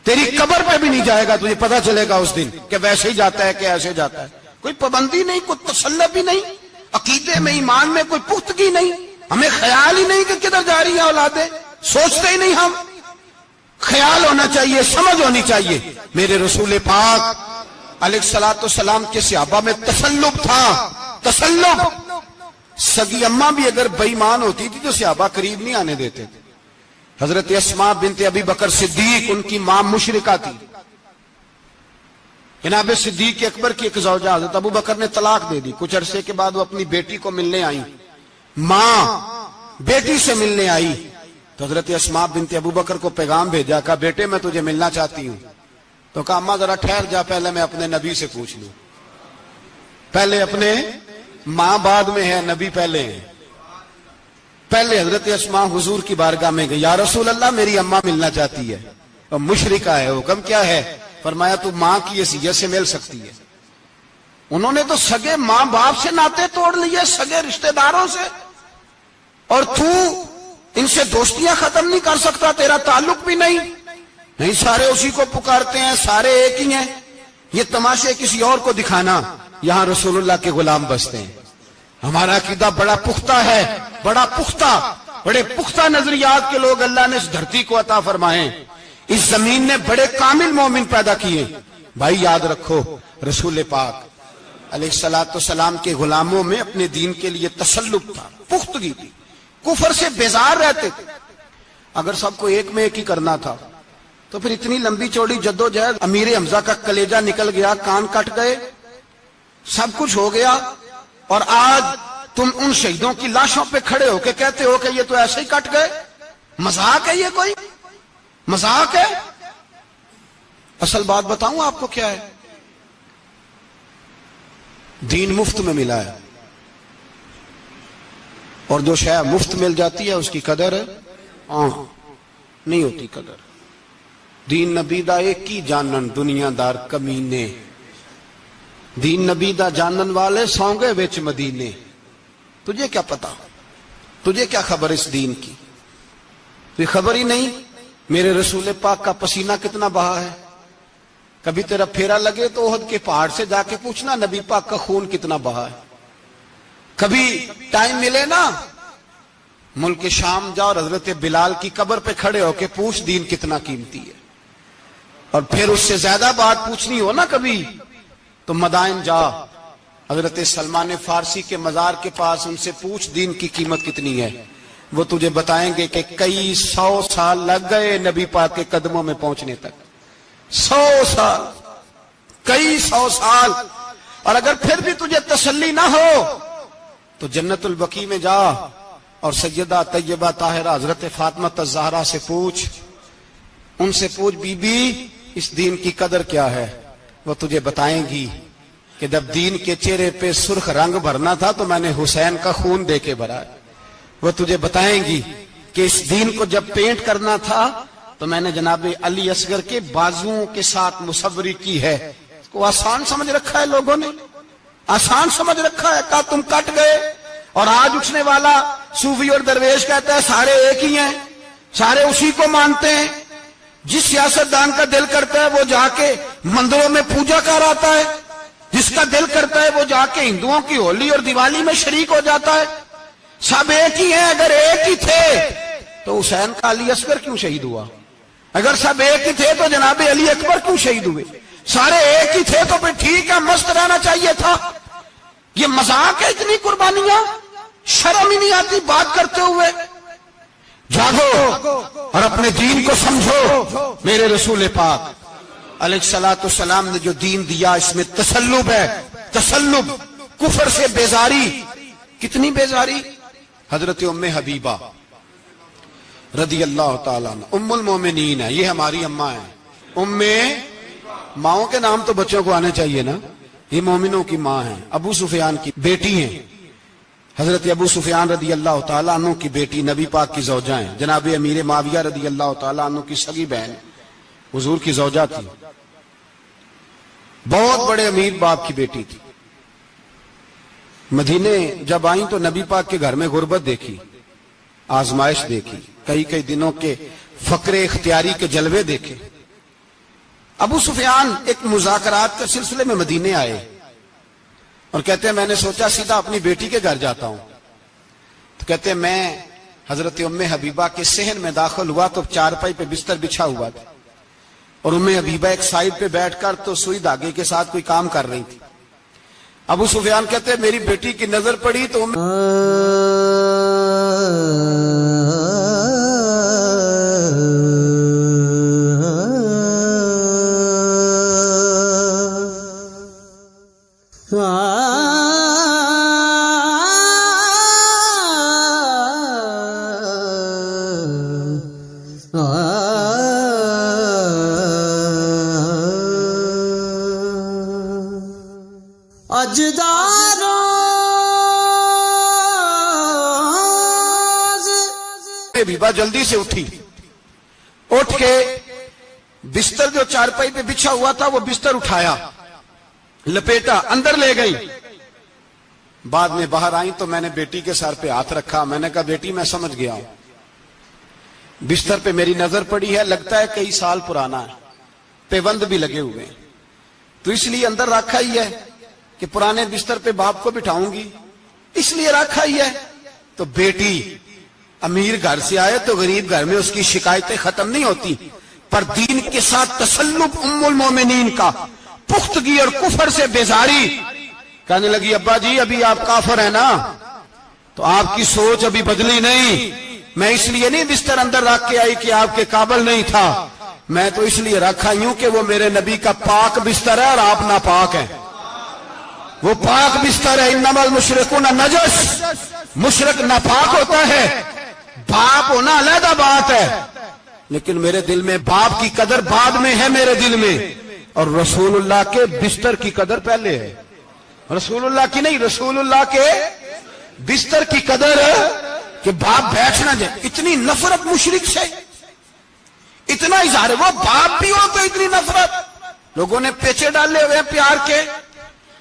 Speaker 1: تیری قبر پہ بھی نہیں جائے گا، تجھے پتا چلے گا اس دن کہ ویسے ہی جاتا ہے کہ ایسے جاتا ہے. کوئی پابندی نہیں، کوئی تسلط بھی نہیں، عقیدے میں ایمان میں کوئی پختگی نہیں، ہمیں خیال ہی نہیں کہ کدھر جا رہی ہیں اولادیں، سوچتے ہی نہیں. ہم خیال ہونا چاہیے، سمجھ ہونی چاہیے. میرے رسول پاک علیہ الصلوۃ والسلام کے صحابہ میں تسلط تھا، تسلط. سگی اماں بھی اگر بے ایمان ہوتی تھی تو صحابہ قریب نہیں آنے دیتے تھے. حضرت اسماء بنت ابی بکر صدیق، ان کی ماں مشرکہ تھی. جناب صدیق اکبر کی ایک زوجہ حضرت ابو بکر نے طلاق دے دی. کچھ عرصے کے بعد وہ اپنی بیٹی کو ملنے آئی، ماں بیٹی سے ملنے آئی تو حضرت اسماء بنت ابو بکر کو پیغام بھیجا، کہا بیٹے میں تجھے ملنا چاہتی ہوں. تو کہا اماں ذرا ٹھہر جا، پہلے میں اپنے نبی سے پوچھ لوں. پہلے اپنے ماں بعد میں ہے، نبی پہلے ہے. پہلے حضرت اسماء حضور کی بارگاہ میں گئی، یا رسول اللہ میری اماں ملنا چاہتی ہے، اور مشرکہ ہے. حکم کیا ہے؟ فرمایا تو ماں کی حیثیت سے مل سکتی ہے. انہوں نے تو سگے ماں باپ سے ناطے توڑ لیے، سگے رشتہ داروں سے، اور تو ان سے دوستیاں ختم نہیں کر سکتا، تیرا تعلق بھی نہیں. نہیں، سارے اسی کو پکارتے ہیں، سارے ایک ہی ہیں. یہ تماشے کسی اور کو دکھانا، یہاں رسول اللہ کے غلام بستے ہیں. ہمارا عقیدہ بڑا پختہ ہے، بڑا پختہ، بڑے پختہ نظریات کے لوگ اللہ نے اس دھرتی کو عطا فرمائے. اس زمین نے بڑے کامل مومن پیدا کیے. بھائی یاد رکھو، رسول پاک علیہ الصلوۃ والسلام کے غلاموں میں اپنے دین کے لیے تسلط تھا، پختگی تھی، کفر سے بیزار رہتے تھے. اگر سب کو ایک میں ایک ہی کرنا تھا تو پھر اتنی لمبی چوڑی جدوجہد، امیر حمزہ کا کلیجہ نکل گیا، کان کٹ گئے، سب کچھ ہو گیا، اور آج تم ان شہیدوں کی لاشوں پہ کھڑے ہو کے کہتے ہو کہ یہ تو ایسے ہی کٹ گئے. مذاق ہے یہ؟ کوئی مذاق ہے؟ اصل بات بتاؤں آپ کو کیا ہے؟ دین مفت میں ملا ہے، اور جو شے مفت مل جاتی ہے اس کی قدر نہیں ہوتی. قدر دین نبی دا ایک ہی جانن دنیا دار کمینے، دین نبی دا جانن والے سونگے وچ مدینے. تجھے کیا پتا، تجھے کیا خبر اس دین کی؟ تجھے خبر ہی نہیں میرے رسول پاک کا پسینہ کتنا بہا ہے. کبھی تیرا پھیرا لگے تو احد کے پہاڑ سے جا کے پوچھنا نبی پاک کا خون کتنا بہا ہے. کبھی ٹائم ملے نا، ملک شام جا اور حضرت بلال کی قبر پہ کھڑے ہو کے پوچھ دین کتنا قیمتی ہے. اور پھر اس سے زیادہ بات پوچھنی ہو نا کبھی تو مدائن جا، حضرت سلمان فارسی کے مزار کے پاس ان سے پوچھ دین کی قیمت کتنی ہے. وہ تجھے بتائیں گے کہ کئی 100 سال لگ گئے نبی پاک کے قدموں میں پہنچنے تک. 100 سال، کئی 100 سال. اور اگر پھر بھی تجھے تسلی نہ ہو تو جنت البقیع میں جا اور سیدہ طیبہ طاہرہ حضرت فاطمہ الزہرا سے پوچھ، ان سے پوچھ بی بی اس دین کی قدر کیا ہے. وہ تجھے بتائیں گی کہ جب دین کے چہرے پہ سرخ رنگ بھرنا تھا تو میں نے حسین کا خون دے کے بھرا. وہ تجھے بتائیں گی کہ اس دین کو جب پینٹ کرنا تھا تو میں نے جناب علی اصغر کے بازوؤں کے ساتھ مصوری کی ہے. اس کو آسان سمجھ رکھا ہے لوگوں نے، آسان سمجھ رکھا ہے. کہا تم کٹ گئے. اور آج اٹھنے والا صوفی اور درویش کہتا ہے سارے ایک ہی ہیں، سارے اسی کو مانتے ہیں. جس سیاستدان کا دل کرتا ہے وہ جا کے مندروں میں پوجا کر آتا ہے، جس کا دل کرتا ہے وہ جا کے ہندوؤں کی ہولی اور دیوالی میں شریک ہو جاتا ہے. سب ایک ہی ہیں. اگر ایک ہی تھے تو حسین کا علی اصغر کیوں شہید ہوا؟ اگر سب ایک ہی تھے تو جناب علی اکبر کیوں شہید ہوئے؟ سارے ایک ہی تھے تو پھر ٹھیک ہے، مست رہنا چاہیے تھا. یہ مذاق ہے اتنی قربانیاں؟ شرم ہی نہیں آتی بات کرتے ہوئے؟ جاگو اور اپنے دین کو سمجھو. میرے رسول پاک علیہ الصلوۃ والسلام نے جو دین دیا اس میں تسلب ہے، تسلب، کفر سے بیزاری. کتنی بیزاری؟ حضرت ام حبیبہ رضی اللہ تعالیٰ عنہ ام المومنین ہے، یہ ہماری اماں ہیں. ام، ماؤں کے نام تو بچوں کو آنے چاہیے نا. یہ مومنوں کی ماں ہیں، ابو سفیان کی بیٹی ہیں. حضرت ابو سفیان رضی اللہ تعالیٰ عنہ کی بیٹی نبی پاک کی زوجہ ہیں. جناب امیر معاویہ رضی اللہ تعالیٰ عنہ کی سگی بہن حضور کی زوجہ تھی. بہت بڑے امیر باپ کی بیٹی تھی. مدینے جب آئیں تو نبی پاک کے گھر میں غربت دیکھی. آزمائش دیکھی، کئی کئی دنوں کے فقر اختیاری کے جلوے دیکھے۔ ابو سفیان ایک مذاکرات کے سلسلے میں مدینے آئے اور کہتے ہیں میں نے سوچا سیدھا اپنی بیٹی کے گھر جاتا ہوں، تو کہتے ہیں میں حضرت ام حبیبہ کے صحن میں داخل ہوا تو چارپائی پہ بستر بچھا ہوا تھا، اور ام حبیبہ ایک سائیڈ پہ بیٹھ کر تو سوئی دھاگے کے ساتھ کوئی کام کر رہی تھی۔ ابو سفیان کہتے ہیں میری بیٹی کی نظر پڑی تو حبیبہ جلدی سے اٹھی، اٹھ کے بستر جو چارپائی پہ بچھا ہوا تھا وہ بستر اٹھایا، لپیٹا، اندر لے گئی۔ بعد میں باہر آئی تو میں نے بیٹی کے سر پہ ہاتھ رکھا، میں نے کہا بیٹی میں سمجھ گیا ہوں، بستر پہ میری نظر پڑی ہے، لگتا ہے کئی سال پرانا ہے، پیوند بھی لگے ہوئے ہیں، تو اس لیے اندر رکھا ہی ہے کہ پرانے بستر پہ باپ کو بٹھاؤں گی، اس لیے رکھا ہی ہے۔ تو بیٹی امیر گھر سے آئے تو غریب گھر میں اس کی شکایتیں ختم نہیں ہوتی، پر دین کے ساتھ تسلط ام المومنین کا، پختگی اور کفر سے بیزاری، کہنے لگی ابا جی ابھی آپ کافر ہیں نا، تو آپ کی سوچ ابھی بدلی نہیں، میں اس لیے نہیں بستر اندر رکھ کے آئی کہ آپ کے قابل نہیں تھا، میں تو اس لیے رکھا ہوں کہ وہ میرے نبی کا پاک بستر ہے اور آپ ناپاک ہیں، وہ پاک بستر ہے۔ انما المشرکون نجس، مشرک ناپاک ہوتا ہے، باپ ہونا علیحدہ بات ہے، لیکن میرے دل میں باپ کی قدر بعد میں ہے میرے دل میں، اور رسول اللہ کے بستر کی قدر پہلے ہے، رسول اللہ کی نہیں، رسول اللہ کے بستر کی قدر ہے کہ باپ بیٹھ نہ جائے۔ اتنی نفرت مشرک سے، اتنا اظہار، وہ باپ بھی ہو تو اتنی نفرت، لوگوں نے پیچے ڈالے ہوئے پیار کے،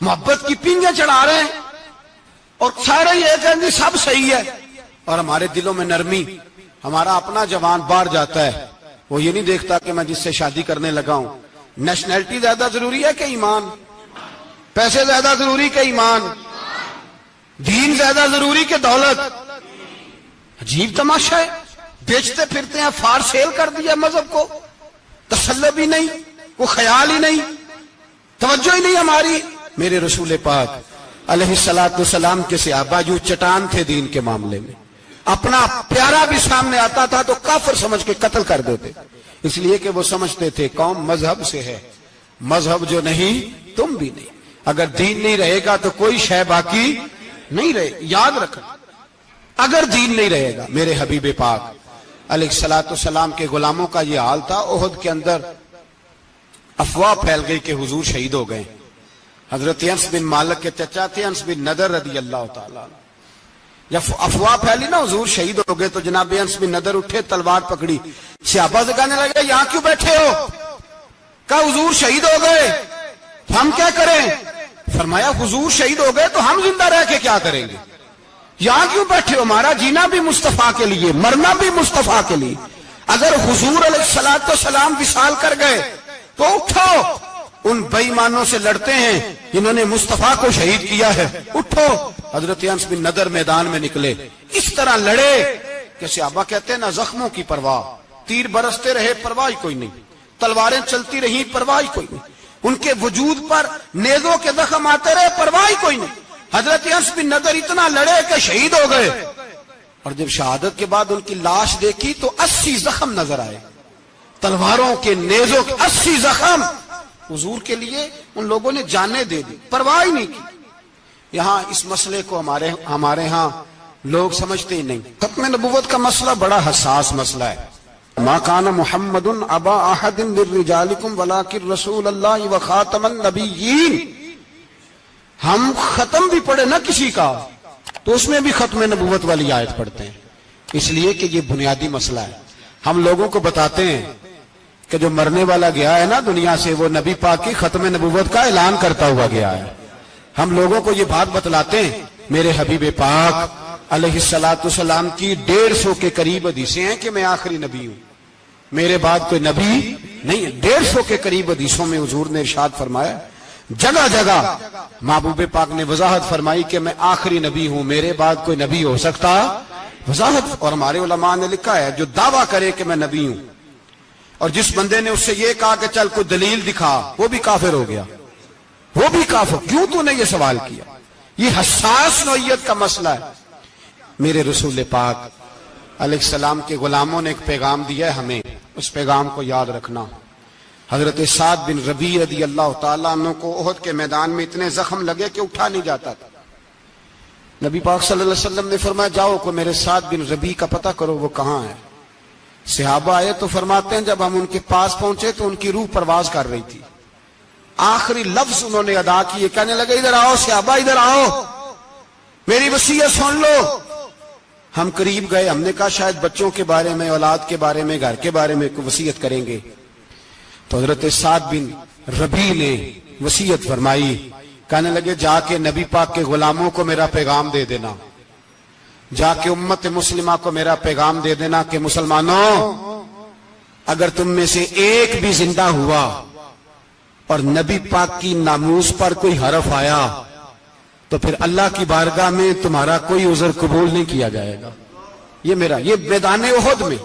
Speaker 1: محبت کی پینگیں چڑھا رہے ہیں، اور سارے یہ کہیں گے سب صحیح ہے، اور ہمارے دلوں میں نرمی، ہمارا اپنا جوان باہر جاتا ہے، وہ یہ نہیں دیکھتا کہ میں جس سے شادی کرنے لگا ہوں نیشنلٹی زیادہ ضروری ہے کہ ایمان، پیسے زیادہ ضروری کہ ایمان، دین زیادہ ضروری کہ دولت۔ عجیب تماشا ہے، بیچتے پھرتے ہیں، فار سیل کر دیا مذہب کو، تسلب ہی نہیں، کوئی خیال ہی نہیں، توجہ ہی نہیں ہماری۔ میرے رسول پاک علیہ الصلوۃ والسلام کے صحابہ جو چٹان تھے دین کے معاملے میں، اپنا پیارا بھی سامنے آتا تھا تو کافر سمجھ کے قتل کر دیتے، اس لیے کہ وہ سمجھتے تھے قوم مذہب سے ہے، مذہب جو نہیں تم بھی نہیں، اگر دین نہیں رہے گا تو کوئی شے باقی نہیں رہے، یاد رکھنا، اگر دین نہیں رہے گا۔ میرے حبیب پاک علیہ الصلوۃ والسلام کے غلاموں کا یہ حال تھا۔ احد کے اندر افواہ پھیل گئی کہ حضور شہید ہو گئے، حضرت انس بن مالک کے چچا تھے انس بن نضر رضی اللہ تعالیٰ عنہ، جب افواہ پھیلی نا حضور شہید ہو گئے تو جناب انس بن نضر اٹھے، تلوار پکڑی، صحابہ سے کہنے لگے یہاں کیوں بیٹھے ہو؟ کہا حضور شہید ہو گئے، ہم کیا کریں؟ فرمایا حضور شہید ہو گئے تو ہم زندہ رہ کے کیا کریں گے؟ یہاں کیوں بیٹھے ہو؟ ہمارا جینا بھی مصطفیٰ کے لیے، مرنا بھی مصطفیٰ کے لیے، اگر حضور علیہ الصلوۃ والسلام وصال کر گئے تو اٹھو، ان بے ایمانوں سے لڑتے ہیں جنہوں نے مصطفیٰ کو شہید کیا ہے، اٹھو۔ حضرت انس بن نضر میدان میں نکلے، اس طرح لڑے کہ صحابہ کہتے ہیں نہ زخموں کی پرواہ، تیر برستے رہے پرواہ کوئی نہیں، تلواریں چلتی رہی پرواہ کوئی نہیں، ان کے وجود پر نیزوں کے زخم آتے رہے پرواہ کوئی نہیں۔ حضرت انس بن نضر اتنا لڑے کہ شہید ہو گئے، اور جب شہادت کے بعد ان کی لاش دیکھی تو 80 زخم نظر آئے، تلواروں کے، نیزوں کے 80 زخم۔ حضور کے لیے ان لوگوں نے جانیں دے دی، پرواہ ہی نہیں کی۔ یہاں اس مسئلے کو ہمارے ہاں لوگ سمجھتے ہی نہیں۔ ختم نبوت کا مسئلہ بڑا حساس مسئلہ ہے۔ ما کان محمد ابا احد من رجالکم ولکن رسول اللہ وخاتم النبیین۔ ہم ختم بھی پڑھے نہ کسی کا تو اس میں بھی ختم نبوت والی آیت پڑھتے ہیں، اس لیے کہ یہ بنیادی مسئلہ ہے۔ ہم لوگوں کو بتاتے ہیں کہ جو مرنے والا گیا ہے نا دنیا سے، وہ نبی پاک کی ختم نبوت کا اعلان کرتا ہوا گیا ہے۔ ہم لوگوں کو یہ بات بتلاتے ہیں، میرے حبیب پاک علیہ السلام کی 150 کے قریب حدیثیں ہیں کہ میں آخری نبی ہوں، میرے بعد کوئی نبی نہیں ہے۔ 150 کے قریب حدیثوں میں حضور نے ارشاد فرمایا، جگہ جگہ محبوب پاک نے وضاحت فرمائی کہ میں آخری نبی ہوں، میرے بعد کوئی نبی ہو سکتا، وضاحت۔ اور ہمارے علماء نے لکھا ہے جو دعویٰ کرے کہ میں نبی ہوں، اور جس بندے نے اس سے یہ کہا کہ چل کوئی دلیل دکھا، وہ بھی کافر ہو گیا، وہ بھی کافر۔ کیوں تو نے یہ سوال کیا؟ یہ حساس نوعیت کا مسئلہ ہے۔ میرے رسول پاک علیہ السلام کے غلاموں نے ایک پیغام دیا ہے ہمیں، اس پیغام کو یاد رکھنا۔ حضرت سعد بن ربیع رضی اللہ تعالیٰ عنہ کو احد کے میدان میں اتنے زخم لگے کہ اٹھا نہیں جاتا تھا۔ نبی پاک صلی اللہ علیہ وسلم نے فرمایا جاؤ کو میرے سعد بن ربیع کا پتہ کرو وہ کہاں ہے۔ صحابہ آئے تو فرماتے ہیں جب ہم ان کے پاس پہنچے تو ان کی روح پرواز کر رہی تھی، آخری لفظ انہوں نے ادا کیے، کہنے لگے ادھر آؤ صحابہ، ادھر آؤ، میری وصیت سن لو۔ ہم قریب گئے، ہم نے کہا شاید بچوں کے بارے میں، اولاد کے بارے میں، گھر کے بارے میں کوئی وصیت کریں گے۔ تو حضرت سعد بن ربیع نے وصیت فرمائی، کہنے لگے جا کے نبی پاک کے غلاموں کو میرا پیغام دے دینا، جا کے امت مسلمہ کو میرا پیغام دے دینا کہ مسلمانوں اگر تم میں سے ایک بھی زندہ ہوا اور نبی پاک کی ناموس پر کوئی حرف آیا تو پھر اللہ کی بارگاہ میں تمہارا کوئی عذر قبول نہیں کیا جائے گا۔ یہ میدان احد میں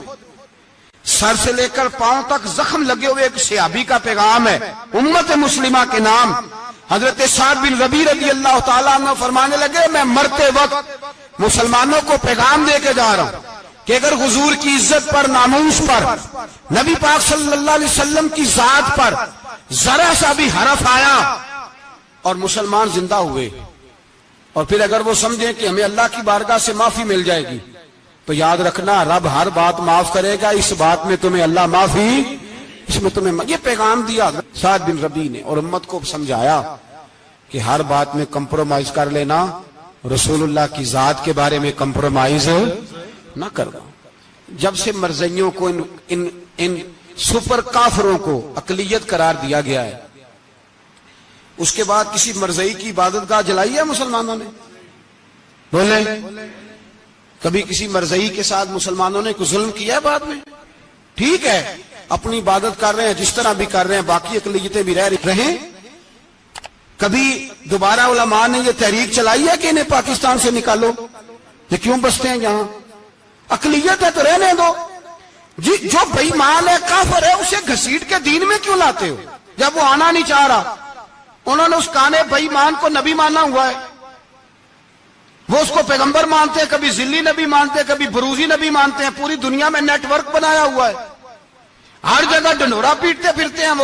Speaker 1: سر سے لے کر پاؤں تک زخم لگے ہوئے ایک صحابی کا پیغام ہے امت مسلمہ کے نام۔ حضرت سعد بن ربیع رضی اللہ تعالیٰ عنہ فرمانے لگے میں مرتے وقت مسلمانوں کو پیغام دے کے جا رہا ہوں کہ اگر حضور کی عزت پر، ناموس پر، نبی پاک صلی اللہ علیہ وسلم کی ذات پر ذرا سا بھی حرف آیا اور مسلمان زندہ ہوئے، اور پھر اگر وہ سمجھیں کہ ہمیں اللہ کی بارگاہ سے معافی مل جائے گی، تو یاد رکھنا رب ہر بات معاف کرے گا، اس بات میں تمہیں اللہ معافی، اس میں تمہیں یہ پیغام دیا سعد بن ربیع نے، اور امت کو سمجھایا کہ ہر بات میں کمپرومائز کر لینا، رسول اللہ کی ذات کے بارے میں کمپرومائز نہ کرنا۔ جب سے مرزائیوں کو ان سپر کافروں کو اقلیت قرار دیا گیا ہے، اس کے بعد کسی مرزائی کی عبادت گاہ جلائی ہے مسلمانوں نے؟ بولے کبھی کسی مرزائی کے ساتھ مسلمانوں نے کوئی ظلم کیا ہے بعد میں؟ ٹھیک ہے اپنی عبادت کر رہے ہیں جس طرح بھی کر رہے ہیں، باقی اقلیتیں بھی رہیں۔ کبھی دوبارہ علماء نے یہ تحریک چلائی ہے کہ انہیں پاکستان سے نکالو، یہ کیوں بستے ہیں یہاں؟ اقلیت ہے تو رہنے دو۔ جی جو بے ایمان ہے، کافر ہے، اسے گھسیٹ کے دین میں کیوں لاتے ہو جب وہ آنا نہیں چاہ رہا؟ انہوں نے اس کانے بے ایمان کو نبی مانا ہوا ہے، وہ اس کو پیغمبر مانتے ہیں، کبھی ذلی نبی مانتے ہیں، کبھی بروزی نبی مانتے ہیں، پوری دنیا میں نیٹ ورک بنایا ہوا ہے، ہر جگہ ڈنڈورا پیٹتے پھرتے ہیں۔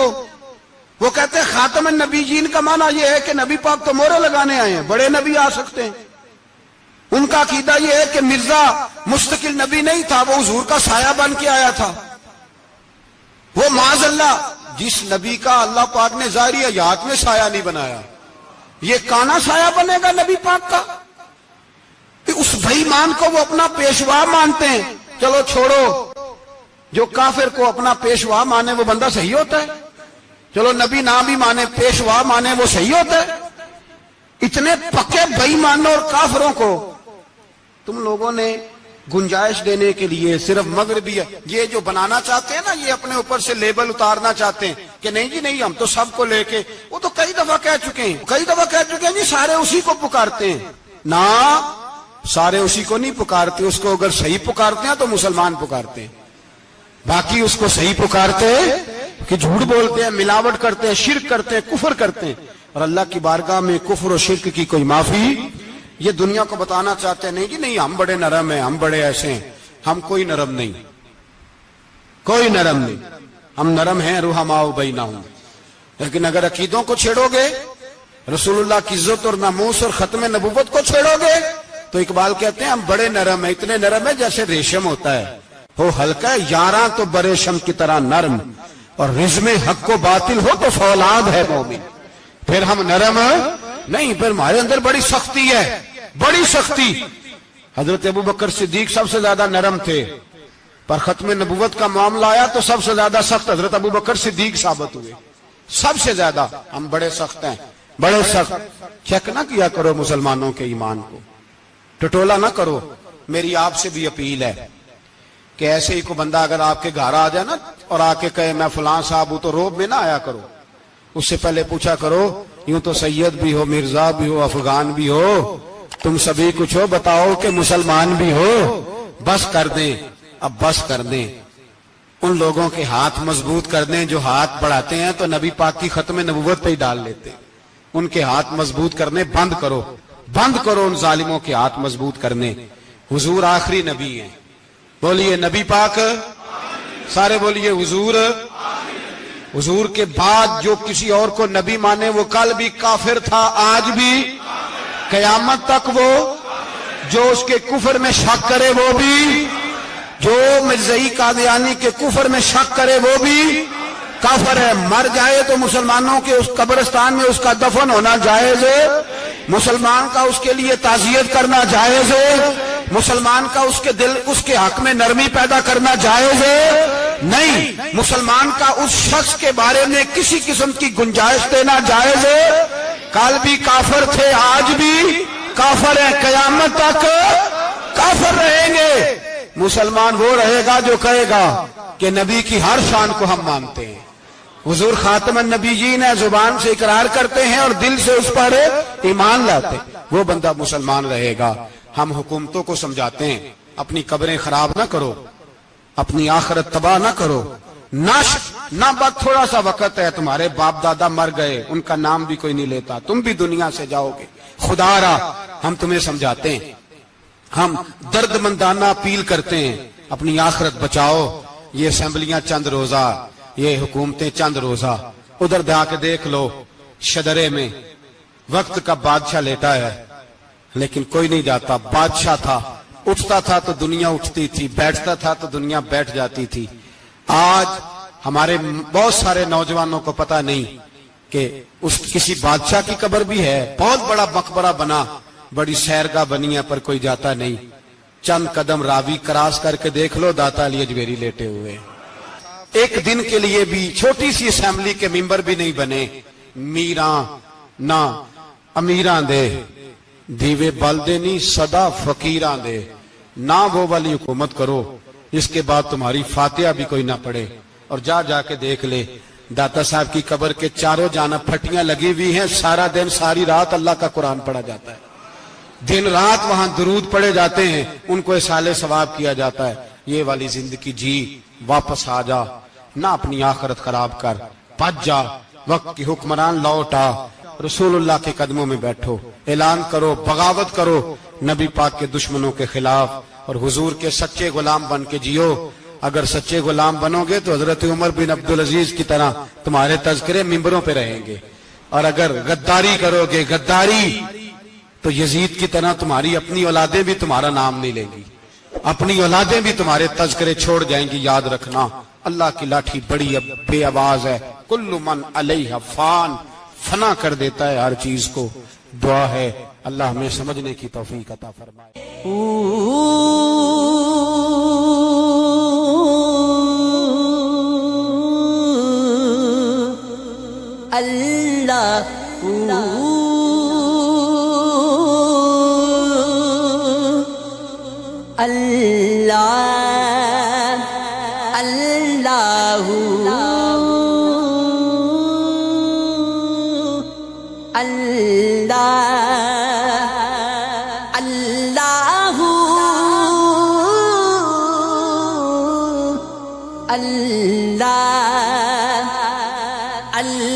Speaker 1: وہ کہتے ہیں خاتم النبیین کا معنی یہ ہے کہ نبی پاک تو مورے لگانے آئے ہیں، بڑے نبی آ سکتے ہیں۔ ان کا عقیدہ یہ ہے کہ مرزا مستقل نبی نہیں تھا، وہ حضور کا سایہ بن کے آیا تھا۔ وہ معاذ اللہ جس نبی کا اللہ پاک نے ظاہری حیات میں سایہ نہیں بنایا، یہ کانا سایہ بنے گا نبی پاک کا؟ اس بے ایمان کو وہ اپنا پیشوا مانتے ہیں۔ چلو چھوڑو، جو کافر کو اپنا پیشوا مانے وہ بندہ صحیح ہوتا ہے؟ چلو نبی نہ بھی مانے، پیشوا مانے، وہ صحیح ہوتا ہے؟ اتنے پکے بے ایمانوں اور کافروں کو تم لوگوں نے گنجائش دینے کے لیے صرف مغربی یہ جو بنانا چاہتے ہیں نا، یہ اپنے اوپر سے لیبل اتارنا چاہتے ہیں کہ نہیں جی نہیں، ہم تو سب کو لے کے، وہ تو کئی دفعہ کہہ چکے ہیں جی سارے اسی کو پکارتے ہیں۔ نہ، سارے اسی کو نہیں پکارتے، اس کو اگر صحیح پکارتے ہیں تو مسلمان پکارتے ہیں، باقی اس کو صحیح پکارتے کہ جھوٹ بولتے ہیں، ملاوٹ کرتے ہیں، شرک کرتے ہیں، کفر کرتے ہیں، اور اللہ کی بارگاہ میں کفر و شرک کی کوئی معافی۔ یہ دنیا کو بتانا چاہتے ہیں نہیں جی نہیں، ہم بڑے نرم ہیں، ہم بڑے ایسے ہیں۔ ہم کوئی نرم نہیں، کوئی نرم نہیں، ہم نرم ہیں رحماء بینہم۔ لیکن اگر عقیدوں کو چھیڑو گے، رسول اللہ کی عزت اور ناموس اور ختم نبوت کو چھیڑو گے، تو اقبال کہتے ہیں ہم بڑے نرم ہیں، اتنے نرم ہیں جیسے ریشم ہوتا ہے، ہو ہلکا ہے یاراں تو بریشم کی طرح نرم، اور رزم حق کو باطل ہو تو فولاد ہے مومن۔ پھر ہم نرم نہیں، پھر ہمارے اندر بڑی سختی ہے، بڑی سختی۔ حضرت ابوبکر صدیق سب سے زیادہ نرم تھے، پر ختم نبوت کا معاملہ آیا تو سب سے زیادہ سخت حضرت ابوبکر صدیق ثابت ہوئے، سب سے زیادہ۔ ہم بڑے سخت ہیں، بڑے سخت۔ چیک نہ کیا کرو مسلمانوں کے ایمان کو، ٹٹولا نہ کرو. میری آپ سے بھی اپیل ہے کہ ایسے ہی کو بندہ اگر آپ کے گھر آ جائے نا اور آ کے کہے میں فلاں صاحب ہوں، تو روب میں نہ آیا کرو. اس سے پہلے پوچھا کرو یوں تو سید بھی ہو، مرزا بھی ہو، افغان بھی ہو، تم سبھی کچھ ہو، بتاؤ کہ مسلمان بھی ہو. بس کر دیں، اب بس کر دیں. ان لوگوں کے ہاتھ مضبوط کر دیں جو ہاتھ بڑھاتے ہیں تو نبی پاک کی ختم نبوت پہ ہی ڈال لیتے. ان کے ہاتھ مضبوط کرنے بند کرو، بند کرو ان ظالموں کے ہاتھ مضبوط کرنے. حضور آخری نبی ہیں. بولیے نبی پاک، سارے بولیے حضور. حضور کے بعد جو کسی اور کو نبی مانے وہ کل بھی کافر تھا، آج بھی قیامت تک وہ. جو اس کے کفر میں شک کرے وہ بھی، جو مرزائی قادیانی کے کفر میں شک کرے وہ بھی کافر ہے. مر جائے تو مسلمانوں کے اس قبرستان میں اس کا دفن ہونا جائز ہے. مسلمان کا اس کے لیے تعزیت کرنا جائز ہے. مسلمان کا اس کے دل اس کے حق میں نرمی پیدا کرنا جائز ہے. نہیں، مسلمان کا اس شخص کے بارے میں کسی قسم کی گنجائش دینا جائز ہے. کل بھی کافر تھے، آج بھی کافر ہیں، قیامت تک کافر رہیں گے. مسلمان وہ رہے گا جو کہے گا کہ نبی کی ہر شان کو ہم مانتے ہیں. حضور خاتم النبیین ہے، زبان سے اقرار کرتے ہیں اور دل سے اس پر ایمان لاتے، وہ بندہ مسلمان رہے گا. ہم حکومتوں کو سمجھاتے ہیں اپنی قبریں خراب نہ کرو، اپنی آخرت تباہ نہ کرو. نہ بس تھوڑا سا وقت ہے، تمہارے باپ دادا مر گئے، ان کا نام بھی کوئی نہیں لیتا، تم بھی دنیا سے جاؤ گے. خدا را ہم تمہیں سمجھاتے ہیں، ہم درد مندانہ اپیل کرتے ہیں، اپنی آخرت بچاؤ. یہ اسمبلیاں چند روزہ، یہ حکومتیں چند روزہ. ادھر جا کے دیکھ لو شدرے میں وقت کا بادشاہ لیٹا ہے لیکن کوئی نہیں جاتا. بادشاہ تھا، اٹھتا تھا تو دنیا اٹھتی تھی، بیٹھتا تھا تو دنیا بیٹھ جاتی تھی. آج ہمارے بہت سارے نوجوانوں کو پتہ نہیں کہ اس کسی بادشاہ کی قبر بھی ہے. بہت بڑا مقبرہ بنا، بڑی سیرگاہ بنی ہے، پر کوئی جاتا نہیں. چند قدم راوی کراس کر کے دیکھ لو، داتا علی اجمیری لیٹے ہوئے. ایک دن کے لیے بھی چھوٹی سی اسمبلی کے ممبر بھی نہیں بنے. میراں نہ امیراں دے دیوے بلدے نہیں صدا فقیراں دے. نہ وہ والی حکومت کرو جس کے بعد تمہاری فاتحہ بھی کوئی نہ پڑھے. اور جا کے دیکھ لے داتا صاحب کی قبر کے چاروں جانب پھٹیاں لگی ہوئی ہیں. سارا دن ساری رات اللہ کا قرآن پڑھا جاتا ہے، دن رات وہاں درود پڑھے جاتے ہیں، ان کو اصالہ ثواب کیا جاتا ہے. یہ والی زندگی جی، واپس آ جا، نہ اپنی آخرت خراب کر. بچ جا، وقت کی حکمران لوٹ آ، رسول اللہ کے قدموں میں بیٹھو، اعلان کرو، بغاوت کرو نبی پاک کے دشمنوں کے خلاف، اور حضور کے سچے غلام بن کے جیو. اگر سچے غلام بنو گے تو حضرت عمر بن عبدالعزیز کی طرح تمہارے تذکرے ممبروں پہ رہیں گے. اور اگر غداری کرو گے، غداری، تو یزید کی طرح تمہاری اپنی اولادیں بھی تمہارا نام نہیں لیں گی، اپنی اولادیں بھی تمہارے تذکرے چھوڑ جائیں گی. یاد رکھنا اللہ کی لاٹھی بڑی بے آواز ہے. کل من علیہ فان، فنا کر دیتا ہے ہر چیز کو. دعا ہے اللہ ہمیں سمجھنے کی توفیق عطا فرمائے.
Speaker 2: اللہ اللہ اللہ اللہ اللہ اللہ اللہ